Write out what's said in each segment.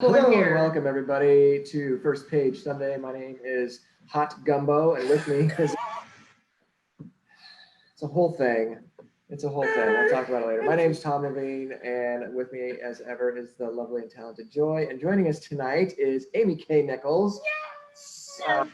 Hello and welcome everybody to First Page Sunday. My name is Hot Gumbo, and with me is it's a whole thing. It's a whole thing. We'll talk about it later. My name is Tom Leveen, and with me, as ever, is the lovely and talented Joy. And joining us tonight is Amy K Nichols, sci-fi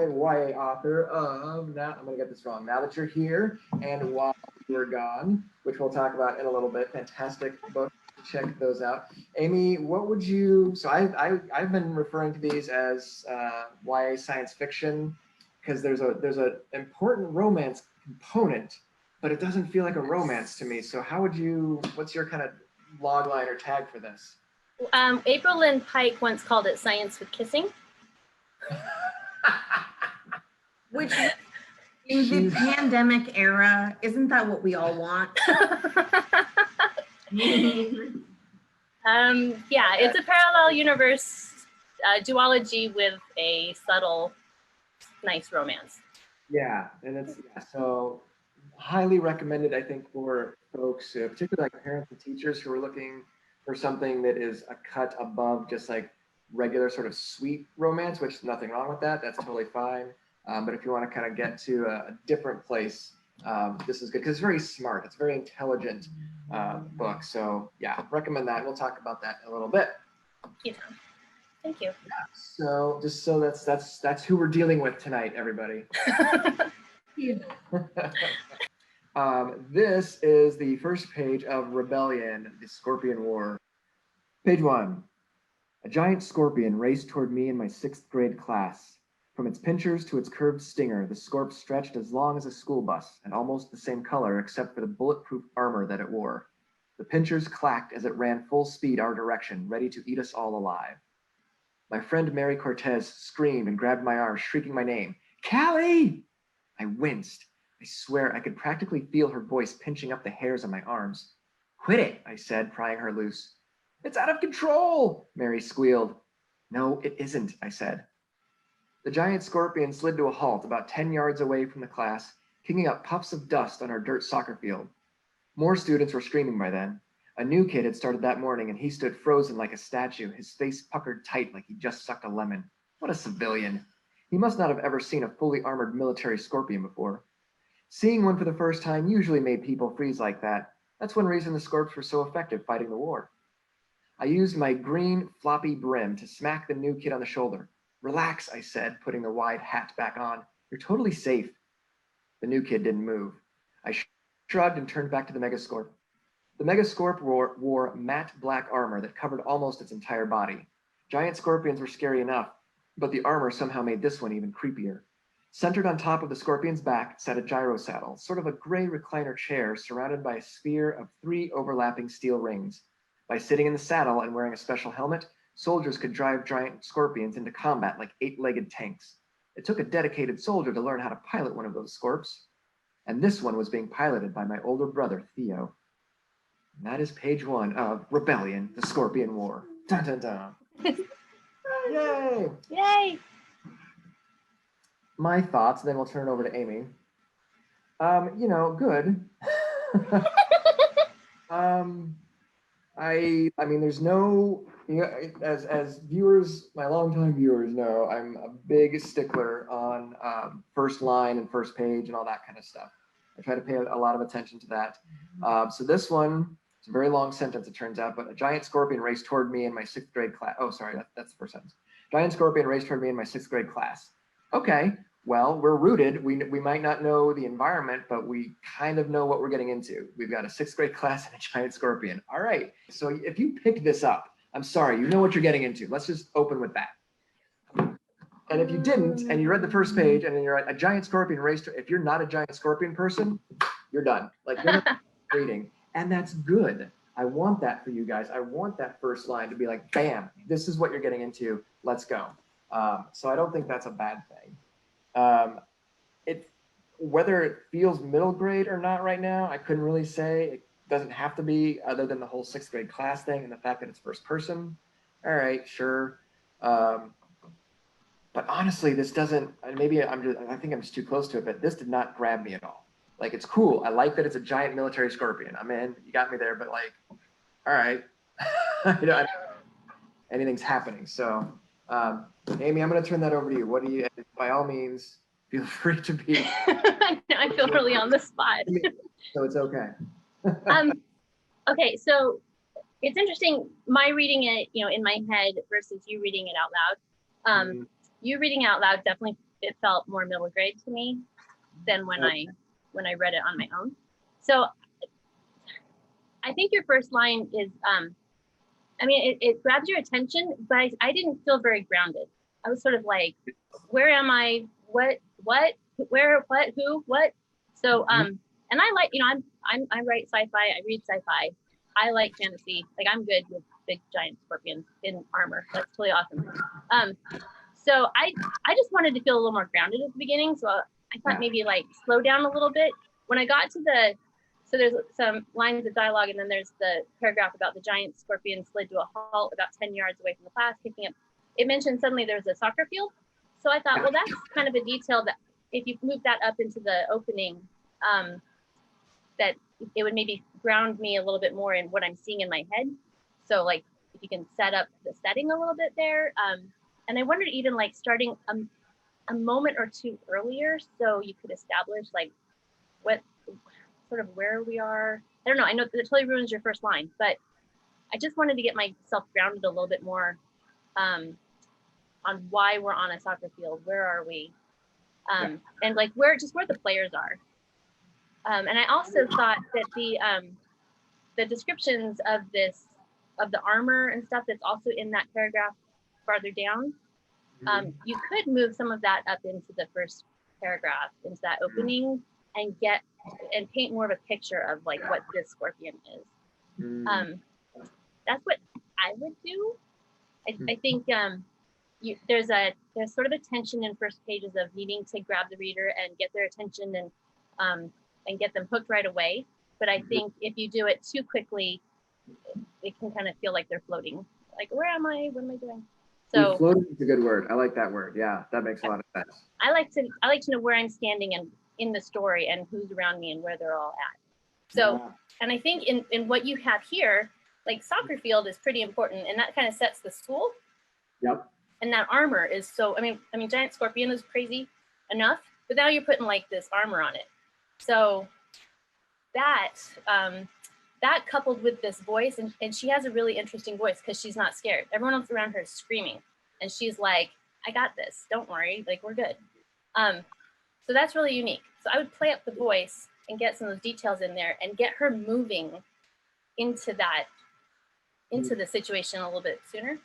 YA author of I'm going to get this wrong. Now That You're Here and While You Were Gone, which we'll talk about in a little bit. Fantastic book. Check those out. Amy, what would you, so I've been referring to these as YA science fiction because there's a important romance component, but it doesn't feel like a romance to me. So what's your kind of log line or tag for this? April Lynn Pike once called it science with kissing. Which in the pandemic era, isn't that what we all want? Yeah, it's a parallel universe duology with a subtle, nice romance. Yeah, and so highly recommended, I think, for folks, particularly like parents and teachers who are looking for something that is a cut above just like regular sort of sweet romance, which is nothing wrong with that. That's totally fine. But if you want to kind of get to a different place, this is good because it's very smart. It's a very intelligent book. So yeah, recommend that. We'll talk about that in a little bit. Thank you. Yeah, so that's who we're dealing with tonight, everybody. This is the first page of Rebellion, the Scorpion War. Page 1. A giant scorpion raced toward me in my 6th grade class. From its pincers to its curved stinger, the scorp stretched as long as a school bus and almost the same color except for the bulletproof armor that it wore. The pincers clacked as it ran full speed our direction, ready to eat us all alive. My friend Mary Cortez screamed and grabbed my arm, shrieking my name. Callie! I winced. I swear I could practically feel her voice pinching up the hairs on my arms. Quit it, I said, prying her loose. It's out of control, Mary squealed. No, it isn't, I said. The giant scorpion slid to a halt about 10 yards away from the class, kicking up puffs of dust on our dirt soccer field. More students were screaming by then. A new kid had started that morning, and he stood frozen like a statue, his face puckered tight like he just sucked a lemon. What a civilian. He must not have ever seen a fully armored military scorpion before. Seeing one for the first time usually made people freeze like that. That's one reason the scorps were so effective fighting the war. I used my green floppy brim to smack the new kid on the shoulder. Relax, I said, putting the wide hat back on. You're totally safe. The new kid didn't move. I shrugged and turned back to the Megascorp. The Megascorp wore matte black armor that covered almost its entire body. Giant scorpions were scary enough, but the armor somehow made this one even creepier. Centered on top of the scorpion's back sat a gyro saddle, sort of a gray recliner chair surrounded by a sphere of 3 overlapping steel rings. By sitting in the saddle and wearing a special helmet, soldiers could drive giant scorpions into combat like 8-legged tanks. It took a dedicated soldier to learn how to pilot one of those scorps. And this one was being piloted by my older brother, Theo. And that is page 1 of Rebellion, the Scorpion War. Dun dun dun. Yay! Yay! My thoughts, then we'll turn it over to Amy. Good. I mean, there's no, as viewers, my longtime viewers know, I'm a big stickler on first line and first page and all that kind of stuff. I try to pay a lot of attention to that. So this one, it's a very long sentence, it turns out, but a giant scorpion raced toward me in my 6th grade class. Oh, sorry, that's the first sentence. Giant scorpion raced toward me in my 6th grade class. Okay, well, we're rooted. We might not know the environment, but we kind of know what we're getting into. We've got a 6th grade class and a giant scorpion. All right, so if you picked this up, I'm sorry, you know what you're getting into. Let's just open with that. And if you didn't, and you read the first page, and then you're a giant scorpion raced, if you're not a giant scorpion person, you're done. Like, you're not reading. And that's good. I want that for you guys. I want that first line to be like, bam, this is what you're getting into. Let's go. So I don't think that's a bad thing. Whether it feels middle grade or not right now, I couldn't really say. It doesn't have to be, other than the whole 6th grade class thing and the fact that it's first person. All right, sure. But honestly, this doesn't, maybe I think I'm just too close to it, but this did not grab me at all. Like, it's cool. I like that it's a giant military scorpion. I'm in, you got me there, but like, all right. anything's happening. So, Amy, I'm going to turn that over to you. What do you? By all means, feel free to be. I feel really on the spot. So it's okay. Okay, so it's interesting. My reading it, in my head versus you reading it out loud. You reading out loud definitely it felt more middle grade to me than when I read it on my own. So I think your first line is, it grabs your attention, but I didn't feel very grounded. I was sort of like, where am I? What, where, what, who, what? So, and I like, I write sci-fi, I read sci-fi. I like fantasy. Like I'm good with big giant scorpions in armor. That's totally awesome. So I just wanted to feel a little more grounded at the beginning. So I thought maybe like slow down a little bit. When I got to so there's some lines of dialogue, and then there's the paragraph about the giant scorpion slid to a halt about 10 yards away from the class, picking up. It mentioned suddenly there's a soccer field. So I thought, well, that's kind of a detail that if you move that up into the opening, that it would maybe ground me a little bit more in what I'm seeing in my head. So like if you can set up the setting a little bit there. And I wondered even like starting a moment or two earlier so you could establish like what sort of where we are. I don't know. I know that totally ruins your first line, but I just wanted to get myself grounded a little bit more on why we're on a soccer field. Where are we? And like where the players are. And I also thought that the descriptions of the armor and stuff that's also in that paragraph farther down, you could move some of that up into the first paragraph, into that opening, and paint more of a picture of like what this scorpion is. That's what I would do. I think there's sort of a tension in first pages of needing to grab the reader and get their attention and get them hooked right away. But I think if you do it too quickly, it can kind of feel like they're floating. Like, where am I? What am I doing? So floating is a good word. I like that word. Yeah, that makes a lot of sense. I like to know where I'm standing and in the story and who's around me and where they're all at. So, and I think in what you have here, like soccer field is pretty important, and that kind of sets the school. Yep. And that armor is so, I mean, giant scorpion is crazy enough, but now you're putting like this armor on it. So that coupled with this voice, and she has a really interesting voice because she's not scared. Everyone else around her is screaming, and she's like, I got this, don't worry, like we're good. So that's really unique. So I would play up the voice and get some of those details in there and get her moving into the situation a little bit sooner.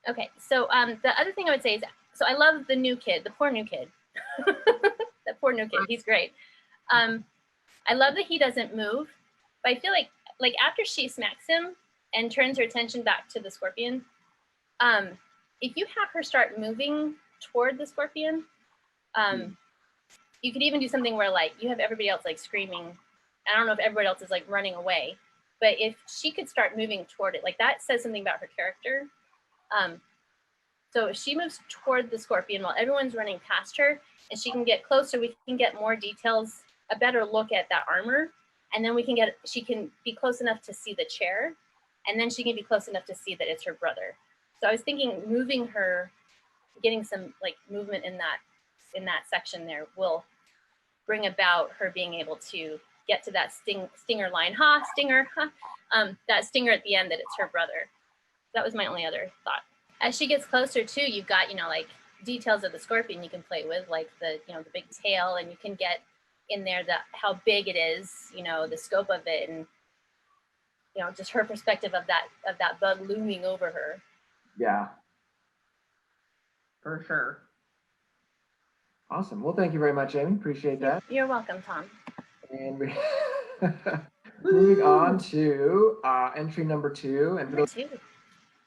Okay, so the other thing I would say is, so I love the new kid, the poor new kid. That poor new kid, he's great. I love that he doesn't move, but I feel like after she smacks him and turns her attention back to the scorpion, if you have her start moving toward the scorpion, you could even do something where like you have everybody else like screaming. I don't know if everybody else is like running away, but if she could start moving toward it, like that says something about her character. So if she moves toward the scorpion while everyone's running past her and she can get closer, we can get more details, a better look at that armor. And then she can be close enough to see the chair, and then she can be close enough to see that it's her brother. So I was thinking moving her, getting some like movement in that section there will bring about her being able to get to that stinger line, stinger, that stinger at the end that it's her brother. That was my only other thought. As she gets closer too, you've got, like details of the scorpion you can play with, like the big tail, and you can get in there how big it is, the scope of it, and just her perspective of that bug looming over her. Yeah. For sure. Awesome. Well, thank you very much, Amy. Appreciate that. You're welcome, Tom. And we moving on to entry number 2. And for those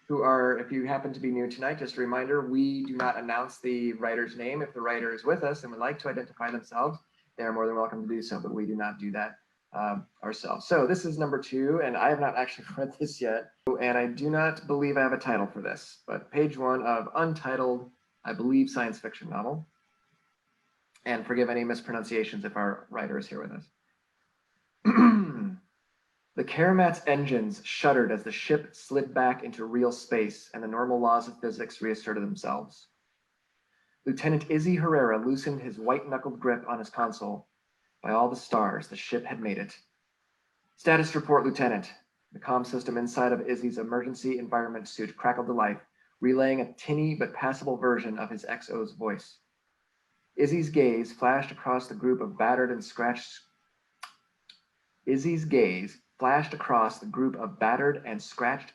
who are, if you happen to be new tonight, just a reminder, we do not announce the writer's name. If the writer is with us and would like to identify themselves, they are more than welcome to do so, but we do not do that ourselves. So this is number 2, and I have not actually read this yet, and I do not believe I have a title for this, but page 1 of untitled, I believe, science fiction novel. And forgive any mispronunciations if our writer is here with us. The Karamat's engines shuddered as the ship slid back into real space and the normal laws of physics reasserted themselves. Lieutenant Izzy Herrera loosened his white-knuckled grip on his console. By all the stars, the ship had made it. Status report, Lieutenant. The comm system inside of Izzy's emergency environment suit crackled to life, relaying a tinny but passable version of his XO's voice. Izzy's gaze flashed across the group of battered and scratched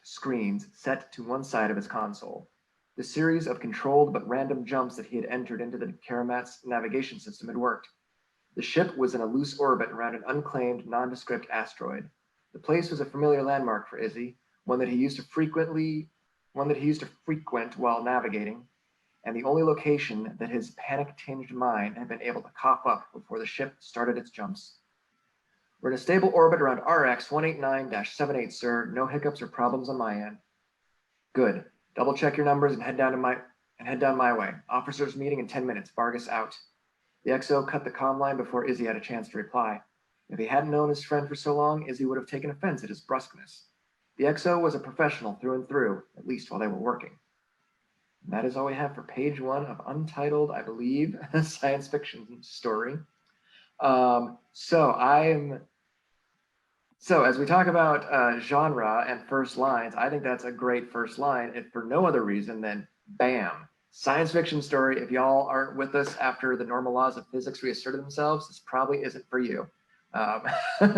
screens set to one side of his console. The series of controlled but random jumps that he had entered into the Karamat's navigation system had worked. The ship was in a loose orbit around an unclaimed, nondescript asteroid. The place was a familiar landmark for Izzy, one that he used to frequent while navigating, and the only location that his panic-tinged mind had been able to cough up before the ship started its jumps. We're in a stable orbit around RX 189-78, sir. No hiccups or problems on my end. Good. Double check your numbers and head down my way. Officers meeting in 10 minutes. Vargas out. The XO cut the comm line before Izzy had a chance to reply. If he hadn't known his friend for so long, Izzy would have taken offense at his brusqueness. The XO was a professional through and through, at least while they were working. And that is all we have for page 1 of Untitled, I believe, science fiction story. So as we talk about genre and first lines, I think that's a great first line, if for no other reason than bam, science fiction story. If y'all aren't with us after the normal laws of physics reasserted themselves, this probably isn't for you.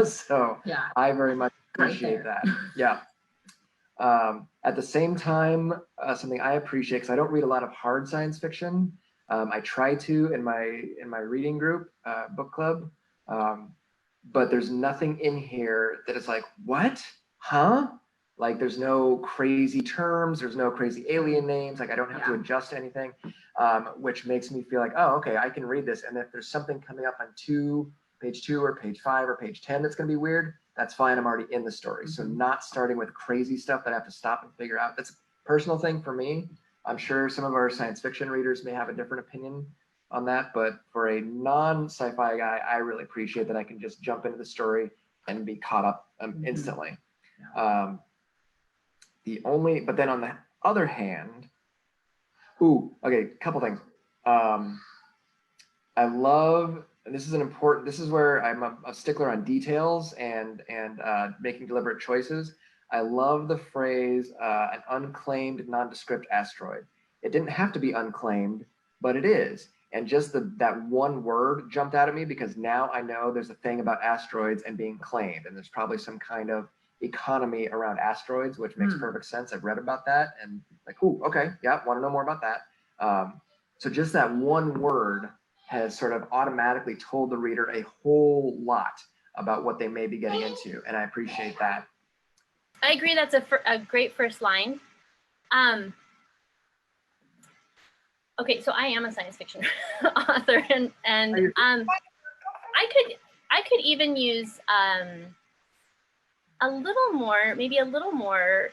So yeah, I very much appreciate that. Yeah. At the same time, something I appreciate, because I don't read a lot of hard science fiction. I try to in my reading group, book club, but there's nothing in here that is like, what? Huh? Like there's no crazy terms, there's no crazy alien names, like I don't have to adjust anything, which makes me feel like, oh, okay, I can read this. And if there's something coming up on page 2 or page 5 or page 10 that's gonna be weird, that's fine, I'm already in the story. So not starting with crazy stuff that I have to stop and figure out. That's a personal thing for me. I'm sure some of our science fiction readers may have a different opinion on that, but for a non-sci-fi guy, I really appreciate that I can just jump into the story and be caught up instantly. Yeah. But then on the other hand, a couple things. I love, and this is where I'm a stickler on details and making deliberate choices. I love the phrase, an unclaimed nondescript asteroid. It didn't have to be unclaimed, but it is. And just that one word jumped out at me because now I know there's a thing about asteroids and being claimed, and there's probably some kind of economy around asteroids, which makes perfect sense. I've read about that and like, okay, yeah, want to know more about that. So just that one word has sort of automatically told the reader a whole lot about what they may be getting into, and I appreciate that. I agree. That's a great first line. Okay, so I am a science fiction author, and I could even use maybe a little more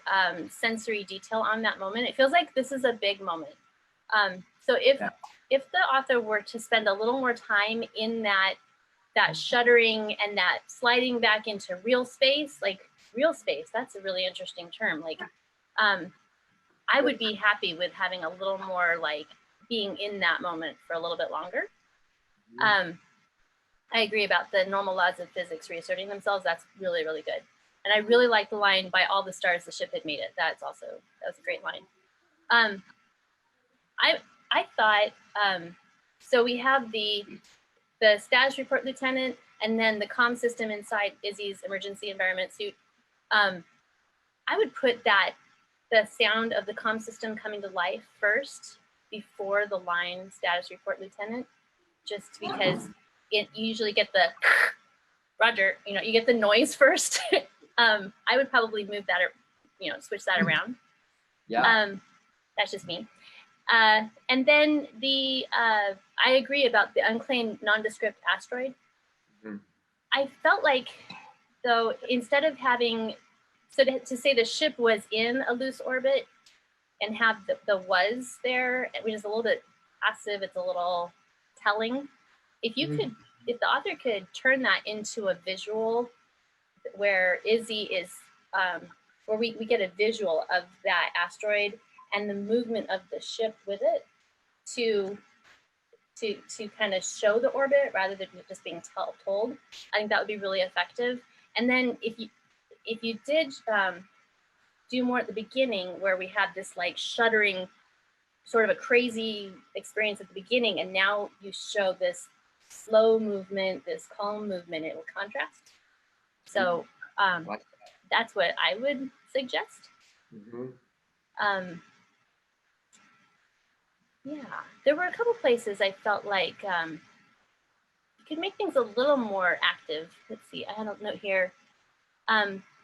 sensory detail on that moment. It feels like this is a big moment. So if the author were to spend a little more time in that shuddering and that sliding back into real space, that's a really interesting term. Like, I would be happy with having a little more like being in that moment for a little bit longer. I agree about the normal laws of physics reasserting themselves. That's really, really good. And I really like the line, by all the stars, the ship had made it. That was a great line. I thought, so we have the status report lieutenant and then the comm system inside Izzy's emergency environment suit. I would put the sound of the comm system coming to life first before the line status report lieutenant, just because you usually get the Roger, you get the noise first. I would probably move that or, switch that around. Yeah. That's just me. And then I agree about the unclaimed nondescript asteroid. I felt like, though, instead of having, to say the ship was in a loose orbit and have the was there, which is a little bit passive, it's a little telling. If the author could turn that into a visual where Izzy is, where we get a visual of that asteroid and the movement of the ship with it to kind of show the orbit rather than just being told. I think that would be really effective. And then if you did do more at the beginning, where we had this like shuddering, sort of a crazy experience at the beginning, and now you show this slow movement, this calm movement, it will contrast. So that's what I would suggest. Yeah, there were a couple places I felt like you could make things a little more active. Let's see, I had a note here.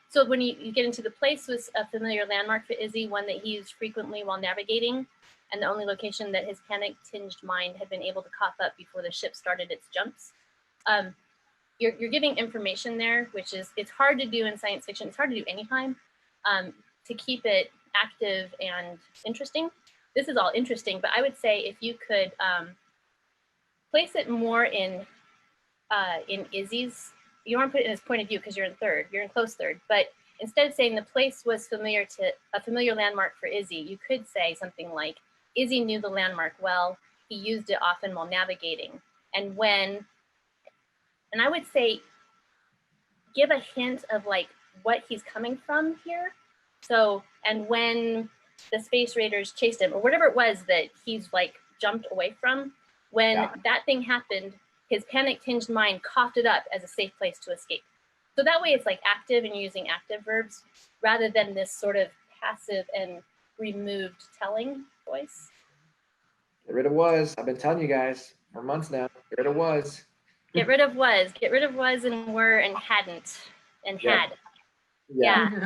So when you get into the place was a familiar landmark for Izzy, one that he used frequently while navigating, and the only location that his panic-tinged mind had been able to cough up before the ship started its jumps. You're giving information there, which is, it's hard to do in science fiction. It's hard to do anytime, to keep it active and interesting. This is all interesting, but I would say if you could place it more in Izzy's, you don't want to put it in his point of view because you're in third, you're in close third, but instead of saying the place was familiar to a familiar landmark for Izzy, you could say something like, Izzy knew the landmark well, he used it often while navigating. And I would say, give a hint of like what he's coming from here. So, and when the space raiders chased him, or whatever it was that he's like jumped away from, when that thing happened, his panic-tinged mind coughed it up as a safe place to escape. So that way it's like active and you're using active verbs rather than this sort of passive and removed telling voice. Get rid of was. I've been telling you guys for months now. Get rid of was. Get rid of was. Get rid of was and were and hadn't and had. Yeah.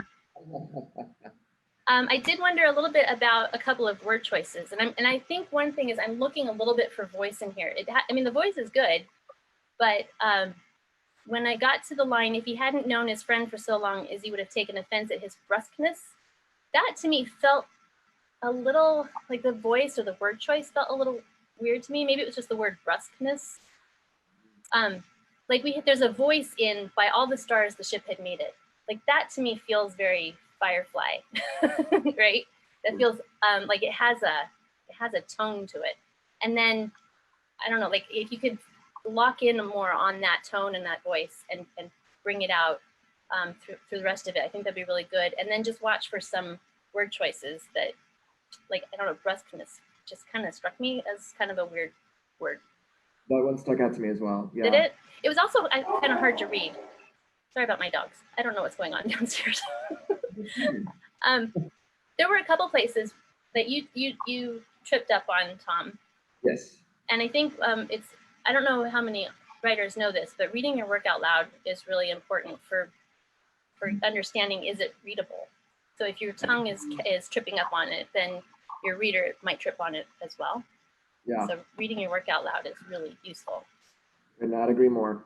I did wonder a little bit about a couple of word choices, and I think one thing is I'm looking a little bit for voice in here. I mean, the voice is good, but when I got to the line, if he hadn't known his friend for so long, Izzy would have taken offense at his brusqueness. That to me felt a little like the voice or the word choice felt a little weird to me. Maybe it was just the word brusqueness. Like there's a voice in "By all the stars the ship had made it." Like that to me feels very Firefly, right? That feels like it has a tone to it. And then I don't know, like if you could lock in more on that tone and that voice and bring it out through the rest of it, I think that'd be really good. And then just watch for some word choices that, like, I don't know, brusqueness just kind of struck me as kind of a weird word. That one stuck out to me as well. Yeah. Did it? It was also kind of hard to read. Sorry about my dogs. I don't know what's going on downstairs. There were a couple places that you tripped up on, Tom. Yes. And I think I don't know how many writers know this, but reading your work out loud is really important for understanding, is it readable? So if your tongue is tripping up on it, then your reader might trip on it as well. Yeah. So reading your work out loud is really useful. Could not agree more.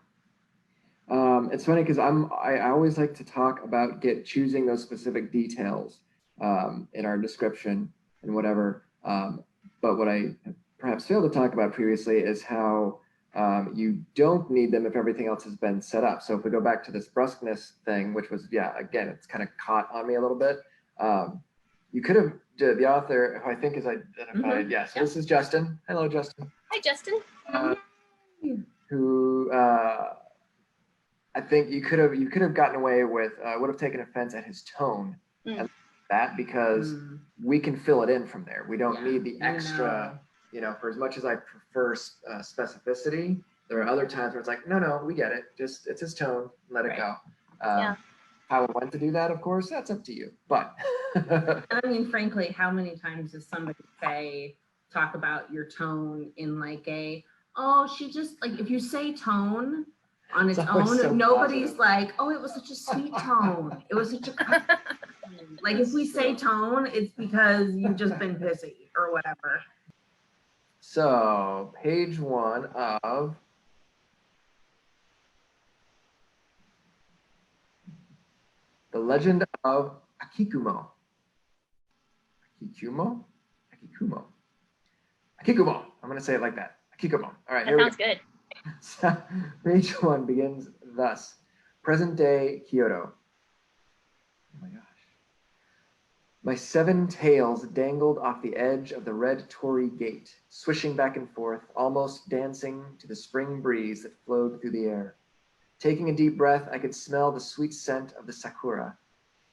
It's funny because I always like to talk about choosing those specific details in our description and whatever. But what I perhaps failed to talk about previously is how you don't need them if everything else has been set up. So if we go back to this brusqueness thing, which was, again, it's kind of caught on me a little bit. You could have, the author, who I think is identified, yes, this is Justin. Hello, Justin. Hi, Justin. Who I think you could have gotten away with, would have taken offense at his tone and that, because we can fill it in from there. We don't need the extra, for as much as I prefer specificity, there are other times where it's like, no, we get it. Just, it's his tone, let it go. How and when to do that, of course, that's up to you. But I mean, frankly, how many times does somebody talk about your tone in like she just, like, if you say tone on its own, so nobody's positive. Like, oh, it was such a sweet tone. It was such a like, if we say tone, it's because you've just been busy or whatever. So page 1 of The Legend of Akikumo. Akikumo. I'm going to say it like that. Akikumo. All right, that sounds good. So, page 1 begins thus. Present day Kyoto. Oh my gosh. My 7 tails dangled off the edge of the red torii gate, swishing back and forth, almost dancing to the spring breeze that flowed through the air. Taking a deep breath, I could smell the sweet scent of the sakura.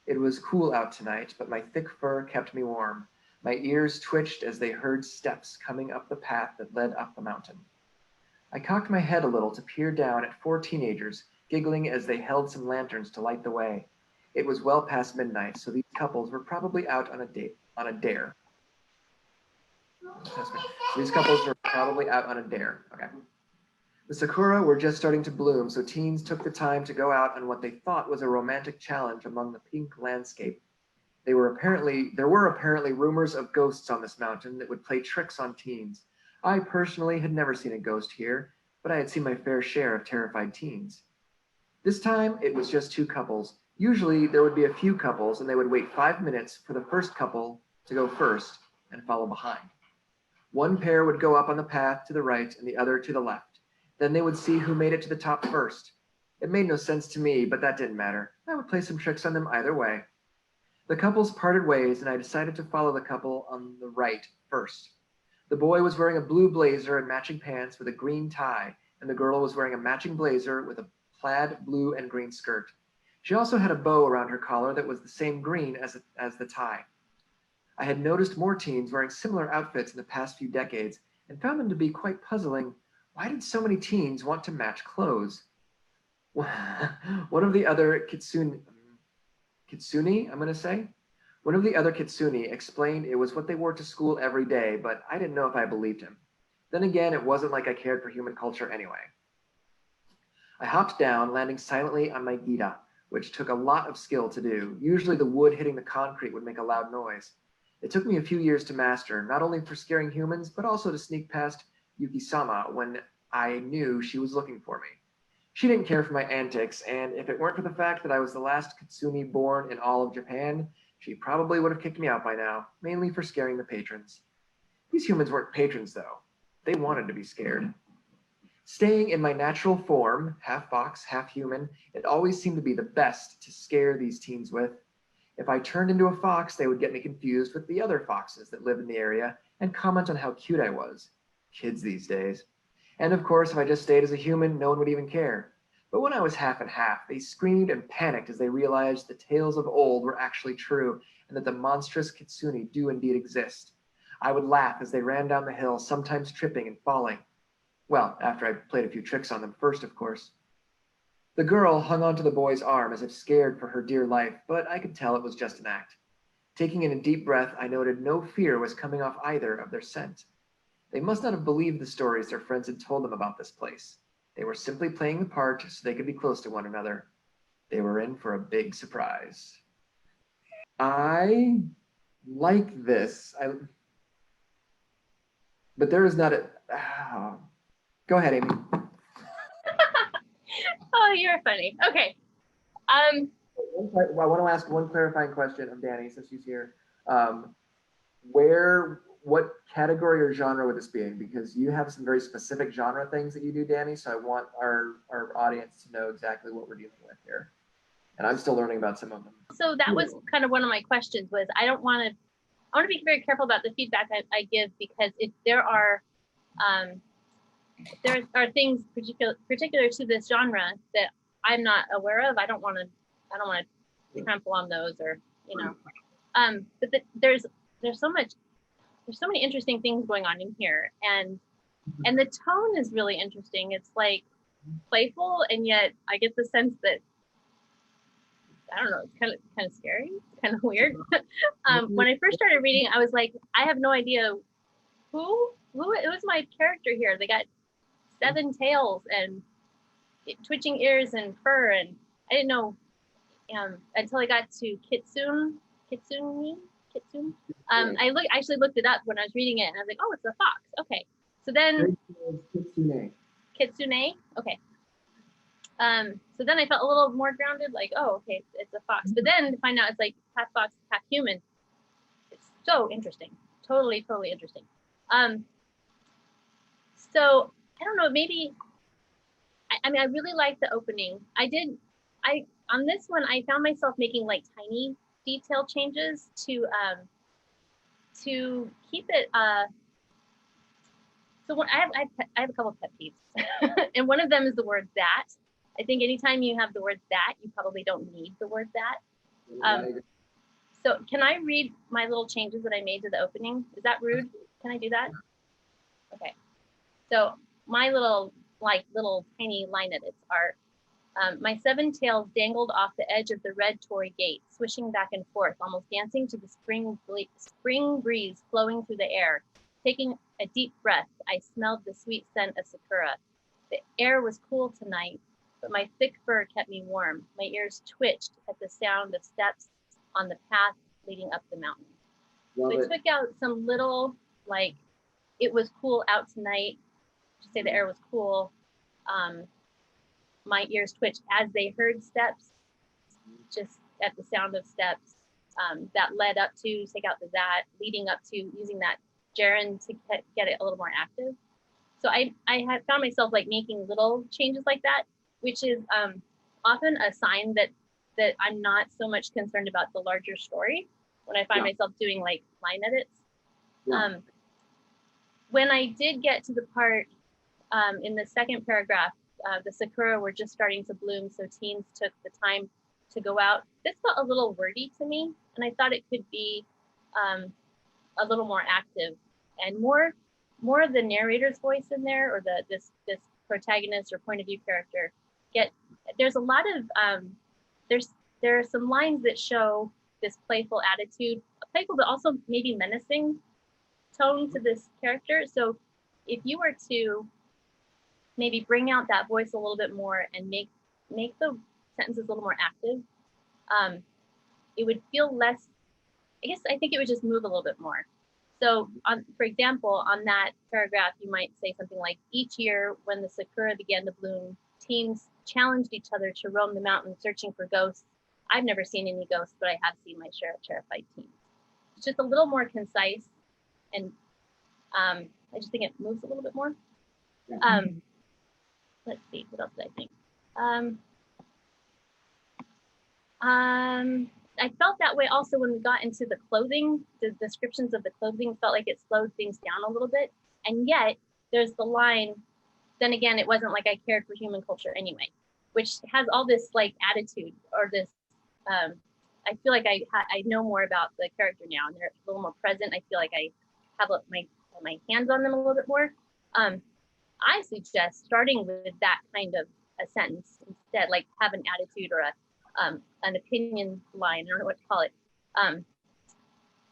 It was cool out tonight, but my thick fur kept me warm. My ears twitched as they heard steps coming up the path that led up the mountain. I cocked my head a little to peer down at 4 teenagers, giggling as they held some lanterns to light the way. It was well past midnight, so these couples were probably out on a dare. So these couples were probably out on a dare. Okay. The sakura were just starting to bloom, so teens took the time to go out on what they thought was a romantic challenge among the pink landscape. There were apparently rumors of ghosts on this mountain that would play tricks on teens. I personally had never seen a ghost here, but I had seen my fair share of terrified teens. This time, it was just 2 couples. Usually, there would be a few couples, and they would wait 5 minutes for the first couple to go first and follow behind. One pair would go up on the path to the right and the other to the left. Then they would see who made it to the top first. It made no sense to me, but that didn't matter. I would play some tricks on them either way. The couples parted ways, and I decided to follow the couple on the right first. The boy was wearing a blue blazer and matching pants with a green tie, and the girl was wearing a matching blazer with a plaid blue and green skirt. She also had a bow around her collar that was the same green as the tie. I had noticed more teens wearing similar outfits in the past few decades and found them to be quite puzzling. Why did so many teens want to match clothes? One of the other kitsune, I'm going to say? One of the other kitsune explained it was what they wore to school every day, but I didn't know if I believed him. Then again, it wasn't like I cared for human culture anyway. I hopped down, landing silently on my gita, which took a lot of skill to do. Usually the wood hitting the concrete would make a loud noise. It took me a few years to master, not only for scaring humans, but also to sneak past Yuki-sama when I knew she was looking for me. She didn't care for my antics, and if it weren't for the fact that I was the last kitsune born in all of Japan, she probably would have kicked me out by now, mainly for scaring the patrons. These humans weren't patrons, though. They wanted to be scared. Staying in my natural form, half fox, half human, it always seemed to be the best to scare these teens with. If I turned into a fox, they would get me confused with the other foxes that lived in the area and comment on how cute I was. Kids these days. And of course, if I just stayed as a human, no one would even care. But when I was half and half, they screamed and panicked as they realized the tales of old were actually true and that the monstrous kitsune do indeed exist. I would laugh as they ran down the hill, sometimes tripping and falling. Well, after I played a few tricks on them first, of course. The girl hung onto the boy's arm as if scared for her dear life, but I could tell it was just an act. Taking in a deep breath, I noted no fear was coming off either of their scent. They must not have believed the stories their friends had told them about this place. They were simply playing the part so they could be close to one another. They were in for a big surprise. I like this. But there is not a... Go ahead, Amy. Oh, you're funny. Okay. I want to ask one clarifying question of Danny since she's here. What category or genre would this be in? Because you have some very specific genre things that you do, Danny. So I want our audience to know exactly what we're dealing with here. And I'm still learning about some of them. So that was kind of one of my questions was I want to be very careful about the feedback I give, because if there are things particular to this genre that I'm not aware of, I don't want to trample on those, or but there's so many interesting things going on in here, and the tone is really interesting. It's like playful, and yet I get the sense that, I don't know, it's kind of scary, it's kind of weird. When I first started reading, I was like, I have no idea who is my character here. They got 7 tails and twitching ears and fur, and I didn't know until I got to Kitsune. I actually looked it up when I was reading it, and I was like, oh, it's a fox. Okay, so then Kitsune. Okay. So then I felt a little more grounded, like, oh, okay, it's a fox. But then to find out it's like half fox, half human, it's so interesting. Totally interesting. So I don't know, maybe, I mean, I really liked the opening. I did on this one, I found myself making like tiny detail changes to keep it. So when I have a couple of pet peeves, and one of them is the word that. I think anytime you have the word that, you probably don't need the word that. So can I read my little changes that I made to the opening? Is that rude? Can I do that? Okay. So my little tiny line edits are, my 7 tails dangled off the edge of the red torii gate, swishing back and forth, almost dancing to the spring breeze flowing through the air. Taking a deep breath, I smelled the sweet scent of sakura. The air was cool tonight, but my thick fur kept me warm. My ears twitched at the sound of steps on the path leading up the mountain. So I took out some little, like, it was cool out tonight, to say the air was cool. My ears twitched as they heard steps, just at the sound of steps. That led up to, take out the that, leading up to using that gerund to get it a little more active. So I had found myself like making little changes like that, which is often a sign that I'm not so much concerned about the larger story when I find myself doing like line edits. When I did get to the part in the second paragraph, the sakura were just starting to bloom, so teens took the time to go out. This felt a little wordy to me, and I thought it could be a little more active and more of the narrator's voice in there, or this protagonist or point of view character. There's a lot of there are some lines that show this playful attitude, playful but also maybe menacing tone to this character. So if you were to maybe bring out that voice a little bit more and make the sentences a little more active, it would feel less, I think it would just move a little bit more. So for example, on that paragraph, you might say something like, each year when the sakura began to bloom, teens challenged each other to roam the mountain searching for ghosts. I've never seen any ghosts, but I have seen my share of terrified teens. It's just a little more concise, and I just think it moves a little bit more. Let's see, what else did I think? I felt that way also when we got into the clothing. The descriptions of the clothing felt like it slowed things down a little bit. And yet there's the line, then again, it wasn't like I cared for human culture anyway, which has all this like attitude, or this, I feel like I know more about the character now, and they're a little more present. I feel like I have my hands on them a little bit more. I suggest starting with that kind of a sentence instead, like have an attitude or an opinion line, I don't know what to call it.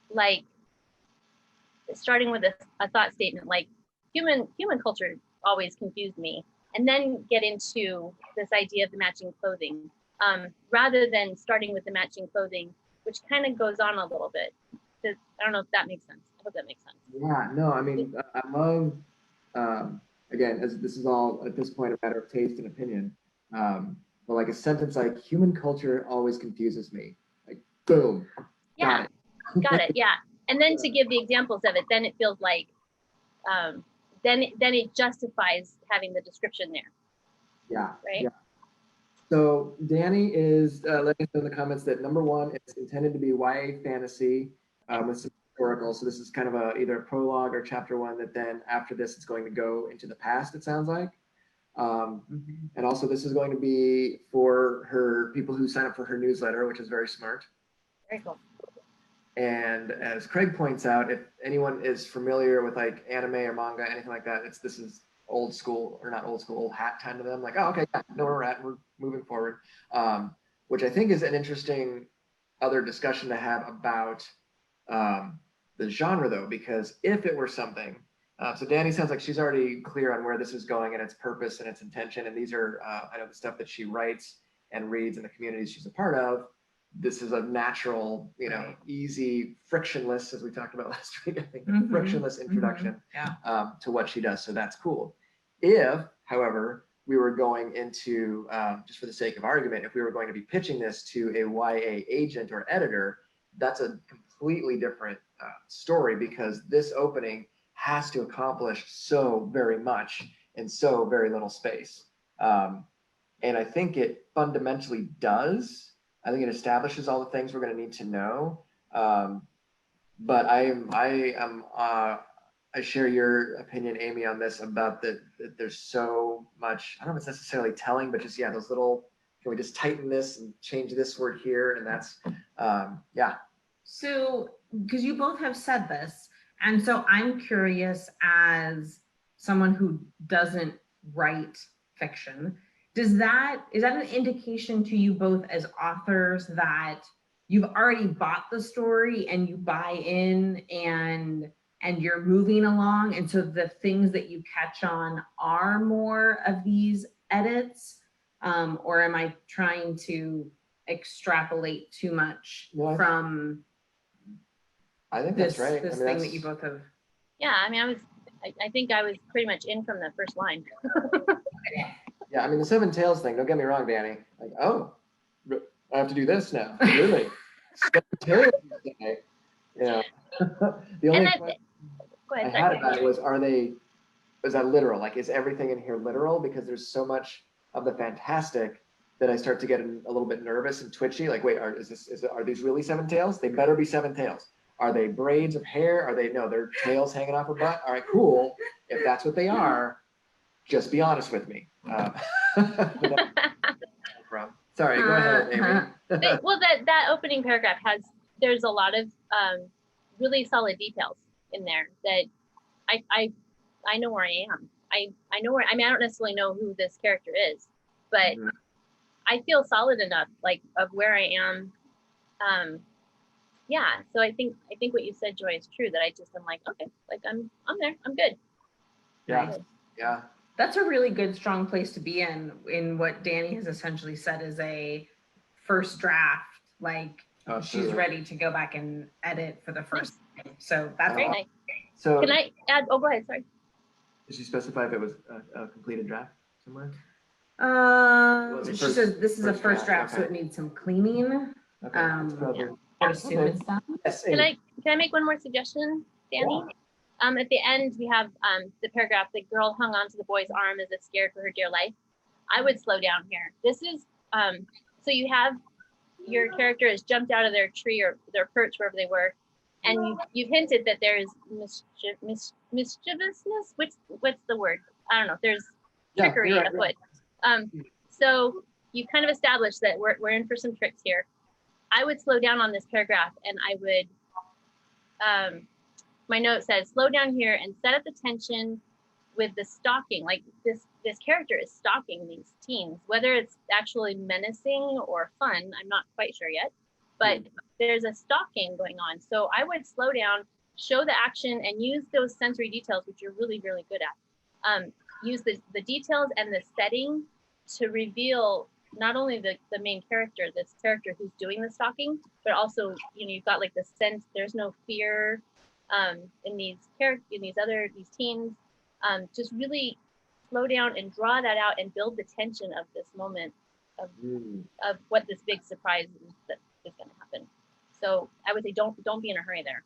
Like starting with a thought statement, like human culture always confused me, and then get into this idea of the matching clothing, rather than starting with the matching clothing, which kind of goes on a little bit. I don't know if that makes sense. I hope that makes sense. Yeah, no, I mean, I love, again, as this is all at this point a matter of taste and opinion, but like a sentence like, human culture always confuses me, like, boom, got it, yeah. And then to give the examples of it, then it feels like, then it justifies having the description there. Yeah. Right. Yeah. So Danny is letting us know in the comments that number 1, it's intended to be YA fantasy with some historical. So this is kind of either a prologue or chapter 1 that then after this it's going to go into the past, it sounds like. And also this is going to be for her people who sign up for her newsletter, which is very smart. Very cool. And as Craig points out, if anyone is familiar with like anime or manga, anything like that, this is old school, or not old school, old hat time to them. Like, oh, okay, yeah, know where we're at, we're moving forward. Which I think is an interesting other discussion to have about the genre though, because if it were something, so Danny sounds like she's already clear on where this is going and its purpose and its intention. And these are, I know the stuff that she writes and reads in the communities she's a part of. This is a natural, easy, frictionless, as we talked about last week, I think, frictionless introduction to what she does. So that's cool. If, however, we were going into, just for the sake of argument, if we were going to be pitching this to a YA agent or editor, that's a completely different story, because this opening has to accomplish so very much in so very little space. And I think it fundamentally does. I think it establishes all the things we're going to need to know. But I share your opinion, Amy, on this about that there's so much, I don't know if it's necessarily telling, but just, yeah, those little, can we just tighten this and change this word here? And that's, yeah. So, because you both have said this, and so I'm curious, as someone who doesn't write fiction, is that an indication to you both as authors that you've already bought the story and you buy in and you're moving along, and so the things that you catch on are more of these edits, or am I trying to extrapolate too much from I think that's right. This thing that you both have. Yeah, I mean, I think I was pretty much in from the first line. Yeah, I mean, the Seven Tails thing, don't get me wrong, Danny. Like, oh, I have to do this now. Really? Seven Tails, okay. Yeah. The only question I had about it was, is that literal? Like, is everything in here literal? Because there's so much of the fantastic that I start to get a little bit nervous and twitchy. Like, wait, are these really seven tails? They better be seven tails. Are they braids of hair? Are they, no, they're tails hanging off her butt? All right, cool. If that's what they are, just be honest with me. Sorry, go ahead, Amy. Well, that opening paragraph there's a lot of really solid details in there that I know where I am. I know where, I mean, I don't necessarily know who this character is, but I feel solid enough, like, of where I am. Yeah, so I think what you said, Joy, is true, that I'm like, okay, like I'm there, I'm good. Yeah, yeah. That's a really good, strong place to be in what Danny has essentially said is a first draft. Like, she's ready to go back and edit for the first time. So that's very nice. So can I add? Oh, go ahead. Sorry. Did she specify if it was a completed draft somewhere? She says this is a first draft, okay. so it needs some cleaning. Okay. I assume it's done. Yes. Can I make one more suggestion, Danny? Yeah. At the end, we have the paragraph, the girl hung onto the boy's arm as if scared for her dear life. I would slow down here. This is, so you have, your character has jumped out of their tree or their perch, wherever they were, and you've hinted that there is mischievousness. What's the word? I don't know. There's trickery afoot. So you kind of established that we're in for some tricks here. I would slow down on this paragraph, and I would, my note says, slow down here and set up the tension with the stalking. Like, this character is stalking these teens, whether it's actually menacing or fun, I'm not quite sure yet, but there's a stalking going on. So I would slow down, show the action, and use those sensory details, which you're really, really good at. Use the details and the setting to reveal not only the main character, this character who's doing the stalking, but also, you've got like the sense there's no fear in these teens. Just really slow down and draw that out and build the tension of this moment of what this big surprise is that is going to happen. So I would say don't be in a hurry there.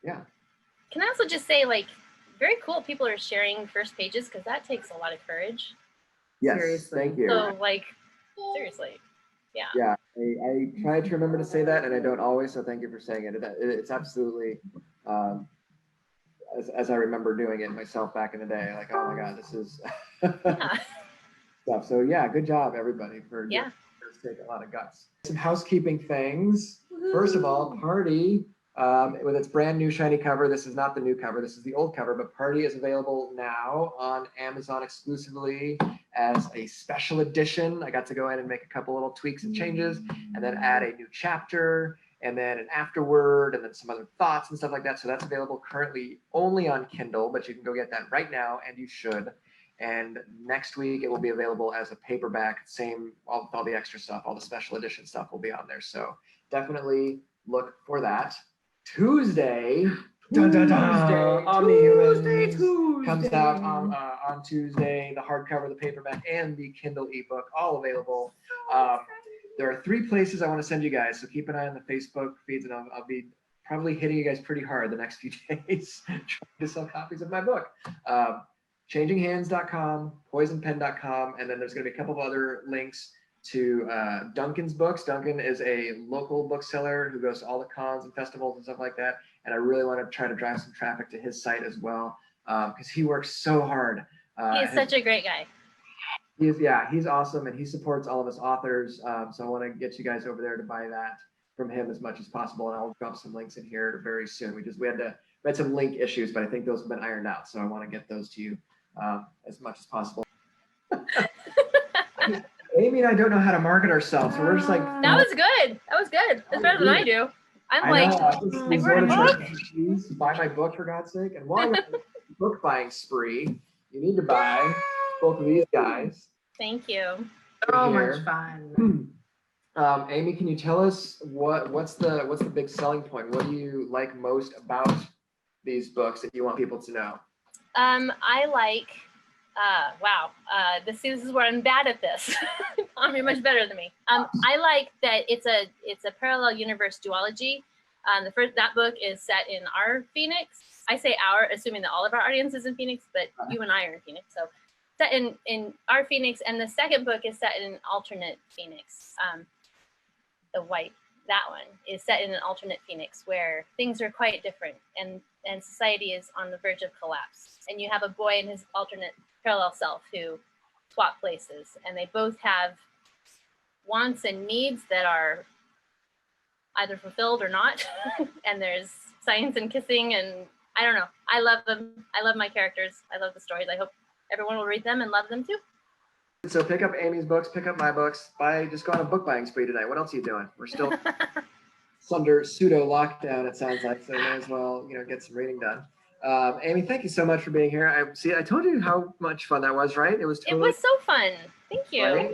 Yeah. Can I also just say, like, very cool people are sharing first pages, because that takes a lot of courage. Yes, seriously. Thank you. So, like, seriously, yeah. Yeah, I try to remember to say that, and I don't always, so thank you for saying it. It's absolutely, as I remember doing it myself back in the day, like, oh my God, this is stuff. So yeah, good job, everybody, for taking a lot of guts. Some housekeeping things. First of all, Party, with its brand new shiny cover. This is not the new cover, this is the old cover, but Party is available now on Amazon exclusively as a special edition. I got to go in and make a couple little tweaks and changes, and then add a new chapter, and then an afterword, and then some other thoughts and stuff like that. So that's available currently only on Kindle, but you can go get that right now, and you should. And next week it will be available as a paperback, all the extra stuff, all the special edition stuff will be on there. So definitely look for that. Tuesday, Omnihumans comes out on Tuesday. The hardcover, the paperback, and the Kindle ebook, all available. There are 3 places I want to send you guys, so keep an eye on the Facebook feeds, and I'll be probably hitting you guys pretty hard the next few days trying to sell copies of my book. changinghands.com, poisonpen.com, and then there's going to be a couple of other links to Duncan's books. Duncan is a local bookseller who goes to all the cons and festivals and stuff like that. And I really want to try to drive some traffic to his site as well, because he works so hard. He's such a great guy. He's awesome, and he supports all of us authors. So I want to get you guys over there to buy that from him as much as possible, and I'll drop some links in here very soon. We had some link issues, but I think those have been ironed out. So I want to get those to you as much as possible. Amy and I don't know how to market ourselves, so we're just like. That was good. That was good. It's better than I do. I wrote a book. Please buy my book, for God's sake. And while you're on the book buying spree, you need to buy both of these guys. Thank you. So much fun. Amy, can you tell us what's the big selling point? What do you like most about these books that you want people to know? I like. This is where I'm bad at this. Tom, you're much better than me. I like that it's a parallel universe duology. That book is set in our Phoenix. I say our, assuming that all of our audience is in Phoenix, but you and I are in Phoenix. So set in our Phoenix, and the second book is set in an alternate Phoenix. That one is set in an alternate Phoenix where things are quite different and society is on the verge of collapse. And you have a boy and his alternate parallel self who swap places, and they both have wants and needs that are either fulfilled or not. And there's science and kissing, and I don't know. I love them. I love my characters. I love the stories. I hope everyone will read them and love them too. So pick up Amy's books, pick up my books. Just go on a book buying spree tonight. What else are you doing? We're still under pseudo lockdown, it sounds like, so may as well, get some reading done. Amy, thank you so much for being here. I told you how much fun that was, right? It was so fun. Thank you. Right?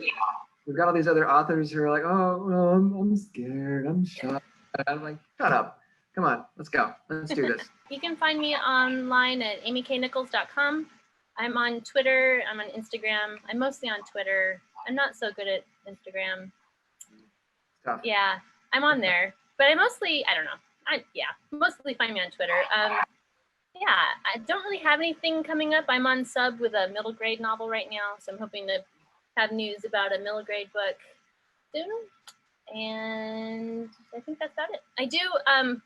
We've got all these other authors who are like, oh, no, I'm scared, I'm shy. I'm like, shut up. Come on, let's go. Let's do this. You can find me online at amyknichols.com. I'm on Twitter. I'm on Instagram. I'm mostly on Twitter. I'm not so good at Instagram. Tough. Yeah, I'm on there, but I mostly find me on Twitter. I don't really have anything coming up. I'm on sub with a middle grade novel right now, so I'm hoping to have news about a middle grade book soon. And I think that's about it. I do, I don't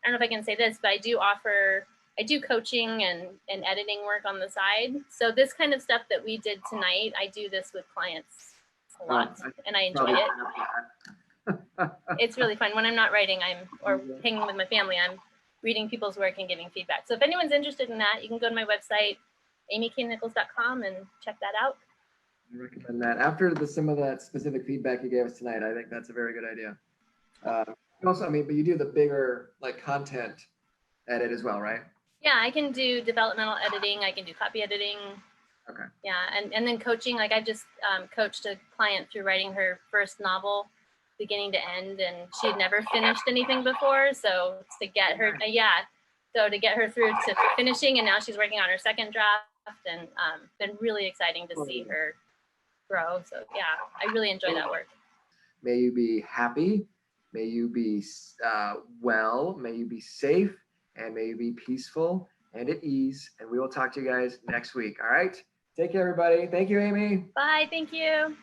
know if I can say this, but I do coaching and editing work on the side. So this kind of stuff that we did tonight, I do this with clients a lot, and I enjoy it. It's really fun. When I'm not writing, or hanging with my family, I'm reading people's work and giving feedback. So if anyone's interested in that, you can go to my website, amyknichols.com, and check that out. I recommend that. After some of that specific feedback you gave us tonight, I think that's a very good idea. Also, but you do the bigger content edit as well, right? Yeah, I can do developmental editing. I can do copy editing. Okay. Yeah, and then coaching. I just coached a client through writing her first novel, beginning to end, and she had never finished anything before. So to get her, to get her through to finishing, and now she's working on her second draft, and been really exciting to see her grow. So yeah, I really enjoy that work. May you be happy. May you be well. May you be safe. And may you be peaceful and at ease. And we will talk to you guys next week. All right? Take care, everybody. Thank you, Amy. Bye. Thank you.